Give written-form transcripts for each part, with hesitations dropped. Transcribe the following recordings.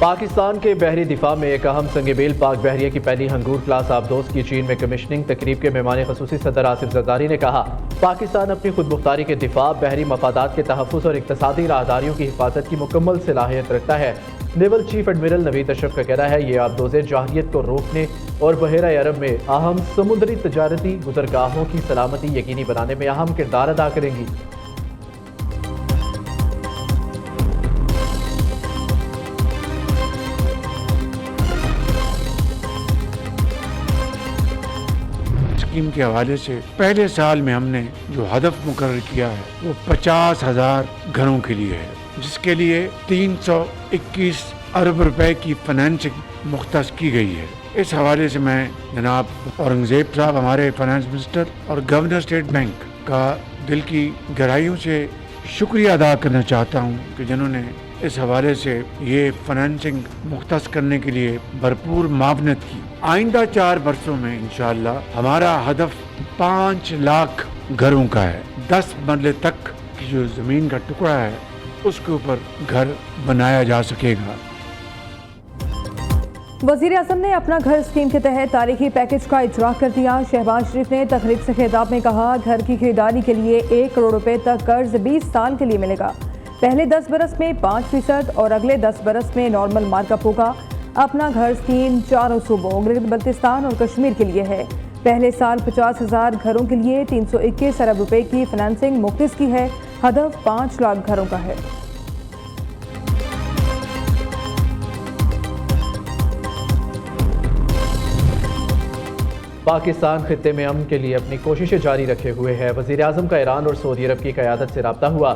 पाकिस्तान के बहरी दिफा में एक अहम संग-ए-बेल पाक बहरिया की पहली हंगूर क्लास आबदोज की चीन में कमिश्निंग तकरीब के मेहमान खसूसी सदर आसिफ जरदारी ने कहा, पाकिस्तान अपनी खुद मुख्तारी के दिफा, बहरी मफादात के तहफ़्फ़ुज़ और इक़्तिसादी राहदारियों की हिफाजत की मुकम्मल सलाहियत रखता है। Naval chief admiral Naveed Ashraf का कहना है, ये आबदोज़ें जाहिलियत को रोकने और बहरा अरब में अहम समुद्री तजारती गुज़रगाहों की सलामती यकीनी बनाने में अहम किरदार अदा करेंगी। स्कीम के हवाले से पहले साल में हमने जो हदफ मुकर्रर किया है वो 50,000 घरों के लिए है, जिसके लिए 321 अरब रुपए की फाइनेंसिंग मुख्तस की गई है। इस हवाले से मैं जनाब औरंगजेब साहब, हमारे फाइनेंस मिनिस्टर, और गवर्नर स्टेट बैंक का दिल की गहराइयों से शुक्रिया अदा करना चाहता हूँ कि जिन्होंने इस हवाले से ये फाइनेंसिंग मुख्तस करने के लिए भरपूर मावनत की। आइंदा 4 वर्षों में इंशाअल्लाह हमारा हदफ 5 लाख घरों का है। 10 मरले तक की जो जमीन का टुकड़ा है उसके ऊपर घर बनाया जा सकेगा। वज़ीर आज़म ने अपना घर स्कीम के तहत तारीखी पैकेज का इजरा कर दिया। शहबाज शरीफ ने तकरीब से खिताब में कहा, घर की खरीदारी के लिए 1 करोड़ रुपए तक कर्ज 20 साल के लिए मिलेगा। पहले 10 बरस में 5% और अगले 10 बरस में नॉर्मल मार्कअप होगा। अपना घर स्कीम चारों सूबों गिलगित बल्तिस्तान और कश्मीर के लिए है। पहले साल 50,000 घरों के लिए 321 अरब रुपए की फाइनेंसिंग मुख्तस की है। हदफ 5 लाख घरों का है। पाकिस्तान खित्ते में अमन के लिए अपनी कोशिशें जारी रखे हुए है। वज़ीर आज़म का ईरान और सऊदी अरब की क़यादत से रब्ता हुआ।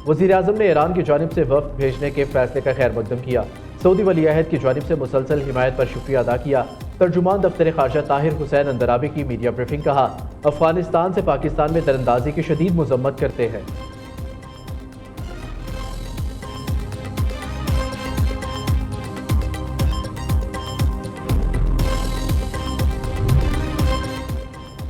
वज़ीर आज़म ने ईरान की जानिब से वफ़द भेजने के फैसले का खैर मकदम किया। सऊदी वली अहद की जानिब से मुसलसल हिमायत पर शुक्रिया अदा किया। तर्जुमान दफ्तर ख़ारजा ताहिर हुसैन अंदराबी की मीडिया ब्रीफिंग कहा, अफगानिस्तान से पाकिस्तान में दरअंदाजी की शदीद मज़म्मत करते हैं।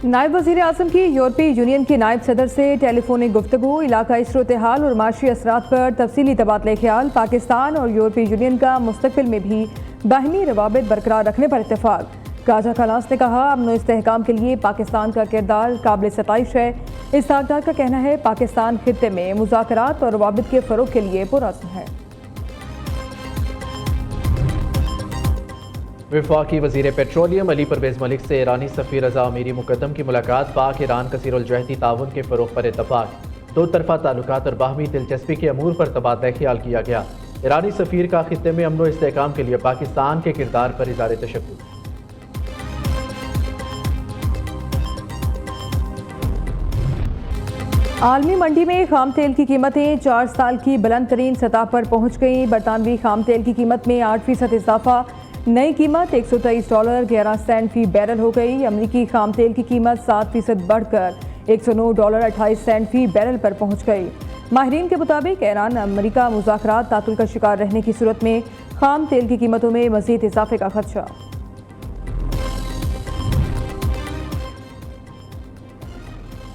नायब वज़ीर आज़म की यूरोपीय यूनियन के नायब सदर से टेलीफोनिक गुफ्तगू, इलाकाई सूरत-ए-हाल और माशी असरात पर तफसीली तबादले ख्याल। पाकिस्तान और यूरोपीय यूनियन का मुस्तक़बिल में भी बाहिनी रवाबित बरकरार रखने पर इत्तेफाक। काजा खलास ने कहा, अमन और इस्तेहकाम के लिए पाकिस्तान का किरदार काबिल सताइश है। इस्ताकदार का कहना है, पाकिस्तान खित्ते में मुज़ाकरात और रवाबित के फ़रोग़ के लिए पुरअज़्म है। वफाकी वज़ीर पेट्रोलियम अली परवेज़ मलिक से ईरानी सफ़ीर रज़ा अमीरी मुक़द्दम की मुलाकात। पाक ईरान कसीरुल-जहती ताउन के फ़रोग़ पर इत्तफ़ाक़। 2 तरफ़ा ताल्लुकात और बाहमी दिलचस्पी के अमूर पर तबादला ख्याल किया गया। ईरानी सफ़ीर का खित्ते में अमन व इस्तेहकाम के लिए पाकिस्तान के किरदार पर इज़हार तशक्कुर। आलमी मंडी में खाम तेल की कीमतें 4 साल की बुलंद तरीन सतह पर पहुँच गई। बरतानवी खाम तेल की कीमत में 8% इजाफा। नई कीमत $123.11 फी बैरल हो गई। अमरीकी खाम तेल की कीमत 7% बढ़कर $109.28 फी बैरल पर पहुंच गई। माहिरीन के मुताबिक ईरान अमरीका मुज़ाकरात तातुल का शिकार रहने की सूरत में खाम तेल की कीमतों में मज़ीद इजाफे का खदशा।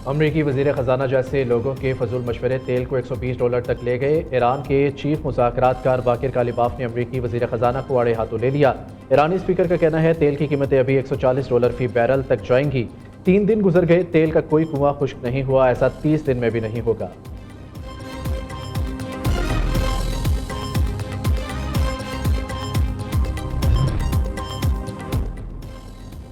अमरीकी वज़ीर ख़जाना जैसे लोगों के फजूल मशवरे तेल को $120 तक ले गए। ईरान के चीफ मुज़ाकरातकार बाकिर कालिबाफ ने अमरीकी वज़ीर ख़जाना को आड़े हाथों ले लिया। ईरानी स्पीकर का कहना है, तेल की कीमतें अभी $140 फी बैरल तक जाएंगी। 3 दिन गुजर गए, तेल का कोई कुआं खुश्क नहीं हुआ। ऐसा 30 दिन में भी नहीं होगा।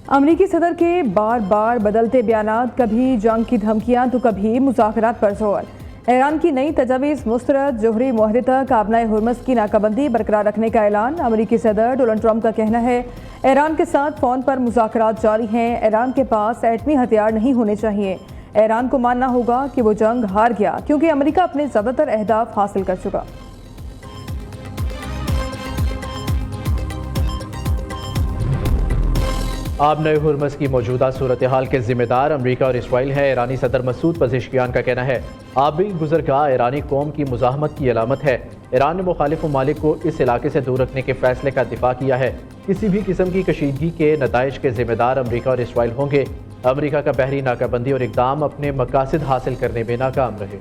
अमरीकी सदर के बार बार बदलते बयानात, कभी जंग की धमकियां तो कभी मुज़ाकरात पर जोर। ईरान की नई तजावीज़ मुस्तरद, जोहरी मुआहदे तक आबनाए हुर्मस की नाकाबंदी बरकरार रखने का ऐलान। अमरीकी सदर डोनाल्ड ट्रंप का कहना है, ईरान के साथ फ़ोन पर मुज़ाकरात जारी हैं। ईरान के पास एटमी हथियार नहीं होने चाहिए। ईरान को मानना होगा कि वो जंग हार गया, क्योंकि अमरीका अपने ज़्यादातर अहदाफ हासिल कर चुका। आबनाए हुर्मस की मौजूदा सूरत हाल के जिम्मेदार अमरीका और इसराइल है। ईरानी सदर मसूद पज़ेश्कियान का कहना है, आबी गुज़रगाह ईरानी कौम की मुज़ाहमत की अलामत है। ईरान ने मुखालिफ ममालिक को इस इलाके से दूर रखने के फैसले का दिफा किया है। किसी भी किस्म की कशीदगी के नताइज के जिम्मेदार अमरीका और इसराइल होंगे। अमरीका का बहरी नाकाबंदी और इक़दाम अपने मकासद हासिल करने में नाकाम रहे।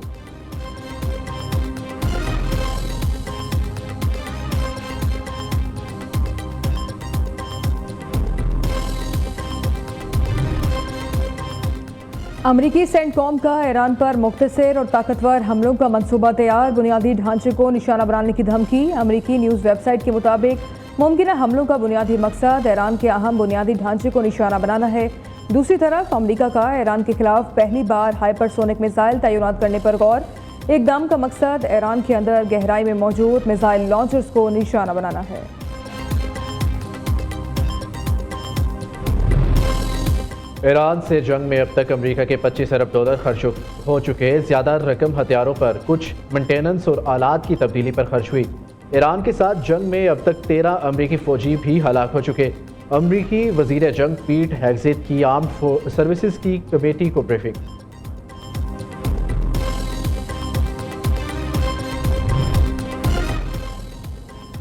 अमरीकी सेंटकॉम का ईरान पर मुख्तसर और ताकतवर हमलों का मंसूबा तैयार, बुनियादी ढांचे को निशाना बनाने की धमकी। अमरीकी न्यूज़ वेबसाइट के मुताबिक मुमकिन हमलों का बुनियादी मकसद ईरान के अहम बुनियादी ढांचे को निशाना बनाना है। दूसरी तरफ अमरीका का ईरान के खिलाफ पहली बार हाइपरसोनिक मिसाइल तैनात करने पर गौर। इकदाम का मकसद ईरान के अंदर गहराई में मौजूद मिसाइल लॉन्चर्स को निशाना बनाना है। ईरान से जंग में अब तक अमेरिका के 25 अरब डॉलर खर्च हो चुके। ज़्यादा रकम हथियारों पर, कुछ मेंटेनेंस और आलात की तब्दीली पर खर्च हुई। ईरान के साथ जंग में अब तक 13 अमरीकी फौजी भी हलाक हो चुके। अमरीकी वजीर जंग पीट हेग्सेथ की आर्म्ड सर्विसेज की कमेटी को ब्रीफिंग।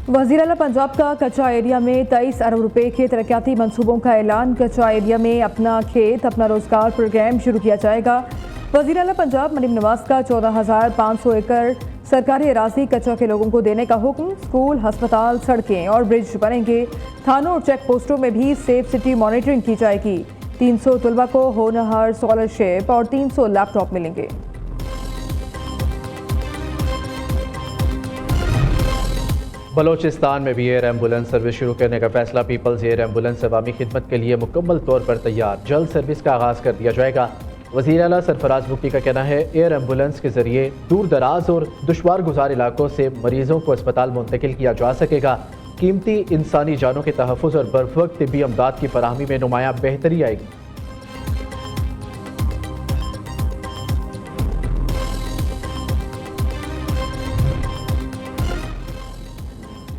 वज़ीर आला पंजाब का कच्चा एरिया में 23 अरब रुपए के तरक्याती मंसूबों का ऐलान। कच्चा एरिया में अपना खेत अपना रोजगार प्रोग्राम शुरू किया जाएगा। वज़ीर आला पंजाब मरीम नवाज का 14,500 एकड़ सरकारी अराजी कच्चा के लोगों को देने का हुक्म। स्कूल, अस्पताल, सड़कें और ब्रिज बनेंगे। थानों और चेक पोस्टों में भी सेफ सिटी मॉनिटरिंग की जाएगी। 300 तलबा को होनहार स्कॉलरशिप और 300 लैपटॉप मिलेंगे। बलोचिस्तान में भी एयर एम्बुलेंस सर्विस शुरू करने का फैसला। पीपल्स एयर एम्बुलेंस अवामी खिदमत के लिए मुकम्मल तौर पर तैयार, जल्द सर्विस का आगाज़ कर दिया जाएगा। वज़ीर आला सरफराज बुकी का कहना है एयर एम्बुलेंस के जरिए दूर दराज और दुश्वार गुजार इलाकों से मरीजों को अस्पताल मुंतकिल किया जा सकेगा। कीमती इंसानी जानों के तहफ़्फ़ुज़ और बरवक्त तिब्बी अमदाद की फराहमी में नुमायां बेहतरी आएगी।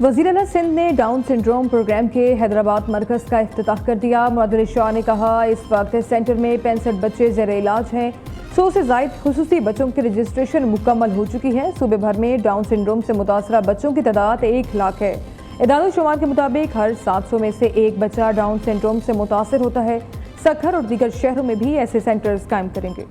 वज़ीर आला सिंध ने डाउन सिंड्रोम प्रोग्राम के हैदराबाद मरकज़ का इफ्तिताह कर दिया। मुअद्दिल शाह ने कहा इस वक्त इस सेंटर में 65 बच्चे ज़ेर इलाज हैं। 100 से ज़ायद खुसूसी बच्चों की रजिस्ट्रेशन मुकम्मल हो चुकी है। सूबे भर में डाउन सिंड्रोम से मुतासरा बच्चों की तादाद 1 लाख है। इदारा शुमार के मुताबिक हर 700 में से एक बच्चा डाउन सिंड्रोम से मुतासर होता है। सखर और दीगर शहरों में भी ऐसे सेंटर्स कायम करेंगे।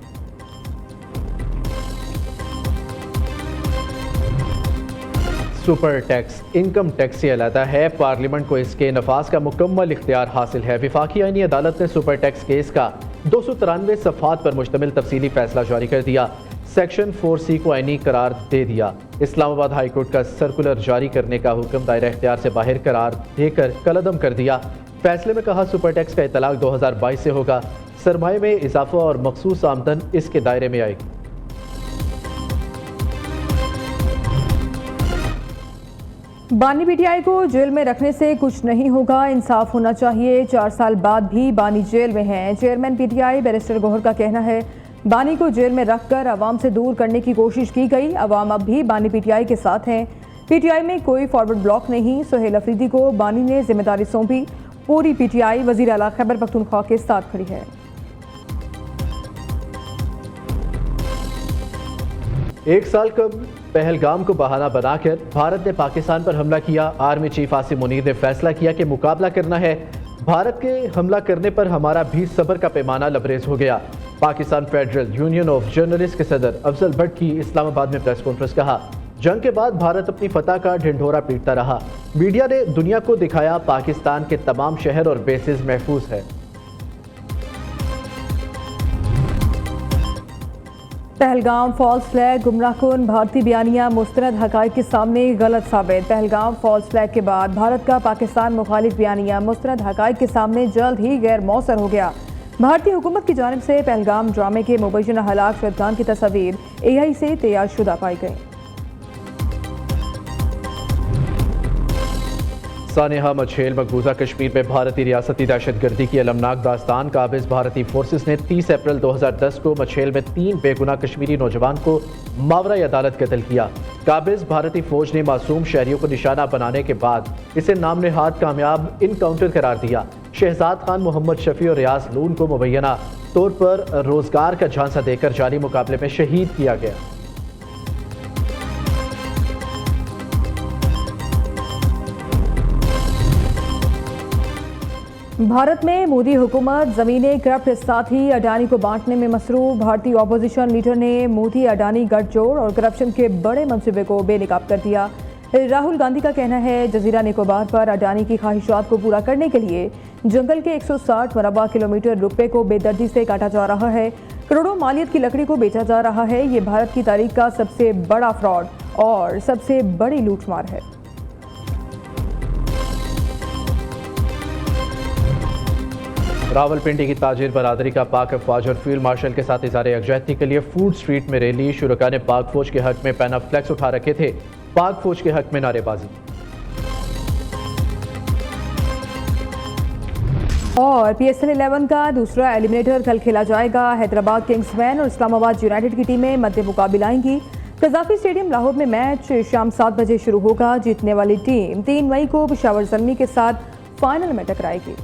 सुपर टैक्स इनकम टैक्स से अलहदा है। पार्लियामेंट को इसके नफाज का मुकम्मल इख्तियार हासिल है। विफाकी आईनी अदालत ने सुपर टैक्स केस का 293 सफ़हात पर मुश्तमिल तफसीली फैसला जारी कर दिया। सेक्शन 4C को आईनी करार दे दिया। इस्लामाबाद हाई कोर्ट का सर्कुलर जारी करने का हुक्म दायरा इख्तियार से बाहर करार देकर कलअदम कर दिया। फैसले में कहा सुपर टैक्स का इतलाक 2022 से होगा। सरमाए में इजाफा और मखसूस आमदन इसके दायरे में आएगी। बानी पीटीआई को जेल में रखने से कुछ नहीं होगा, इंसाफ होना चाहिए। 4 साल बाद भी बानी जेल में हैं। चेयरमैन पीटीआई बैरिस्टर गौहर का कहना है बानी को जेल में रखकर अवाम से दूर करने की कोशिश की गई। अवाम अब भी बानी पीटीआई के साथ हैं। पीटीआई में कोई फॉरवर्ड ब्लॉक नहीं। सुहेल अफरीदी को बानी ने जिम्मेदारी सौंपी। पूरी पीटीआई वज़ीर आला खैबर पख्तूनख्वा के साथ खड़ी है। एक साल कब पहलगाम को बहाना बनाकर भारत ने पाकिस्तान पर हमला किया। आर्मी चीफ आसिम मुनीर ने फैसला किया कि मुकाबला करना है। भारत के हमला करने पर हमारा भी सब्र का पैमाना लबरेज हो गया। Pakistan federal union of journalist के सदर अफजल भट्ट की इस्लामाबाद में प्रेस कॉन्फ्रेंस। कहा जंग के बाद भारत अपनी फतह का ढिंढोरा पीटता रहा। मीडिया ने दुनिया को दिखाया पाकिस्तान के तमाम शहर और बेसिस महफूज है। पहलगाम फॉल्स फ्लैग गुमराहकुन भारतीय बयानिया मुस्तनद हक़ाइक़ के सामने गलत साबित। पहलगाम फॉल्स फ्लैग के बाद भारत का पाकिस्तान मुखालिफ बयानिया मुस्तनद हक़ाइक़ के सामने जल्द ही गैर मौसर हो गया। भारतीय हुकूमत की जानिब से पहलगाम ड्रामे के मुबैना हलाक शुदगान की तस्वीर AI से तैयार शुदा पाई गई। सानेहा मछेल मकबूजा कश्मीर में भारतीय रियासती दहशतगर्दी की अलमनाक दास्तान। काबिज भारतीय फोर्सेस ने 30 अप्रैल 2010 को मछेल में 3 बेगुनाह कश्मीरी नौजवान को मावरा अदालत कत्ल किया। काबिज भारतीय फौज ने मासूम शहरियों को निशाना बनाने के बाद इसे नाम नेहाद कामयाब इनकाउंटर करार दिया। शहजाद खान, मोहम्मद शफी और रियाज लून को मुबैना तौर पर रोजगार का झांसा देकर जारी मुकाबले में शहीद किया गया। भारत में मोदी हुकूमत ज़मीनें करप्ट साथी अडानी को बांटने में मसरूफ। भारतीय अपोजिशन लीडर ने मोदी अडानी गठजोड़ और करप्शन के बड़े मंसूबे को बेनकाब कर दिया। राहुल गांधी का कहना है जजीरा निकोबार पर अडानी की ख्वाहिशात को पूरा करने के लिए जंगल के 160 मरबा किलोमीटर रुकबे को बेदर्दी से काटा जा रहा है। करोड़ों मालियत की लकड़ी को बेचा जा रहा है। ये भारत की तारीख का सबसे बड़ा फ्रॉड और सबसे बड़ी लूटमार है। रावलपिंडी की ताजिर बरादरी का पाक अफवाज और फील्ड मार्शल के साथ इज़हार यकजहती के लिए फूड स्ट्रीट में रैली। शुरका ने पाक फौज के हक में पैना फ्लैक्स उठा रखे थे। पाक फौज के हक में नारेबाजी। और PSL 11 का दूसरा एलिमिनेटर कल खेला जाएगा। हैदराबाद किंग्समैन और इस्लामाबाद यूनाइटेड की टीमें मध्य मुकाबला आएंगी। कजाफी स्टेडियम लाहौर में मैच शाम 7 बजे शुरू होगा। जीतने वाली टीम 3 मई को पेशावर ज़ल्मी के साथ फाइनल में टकराएगी।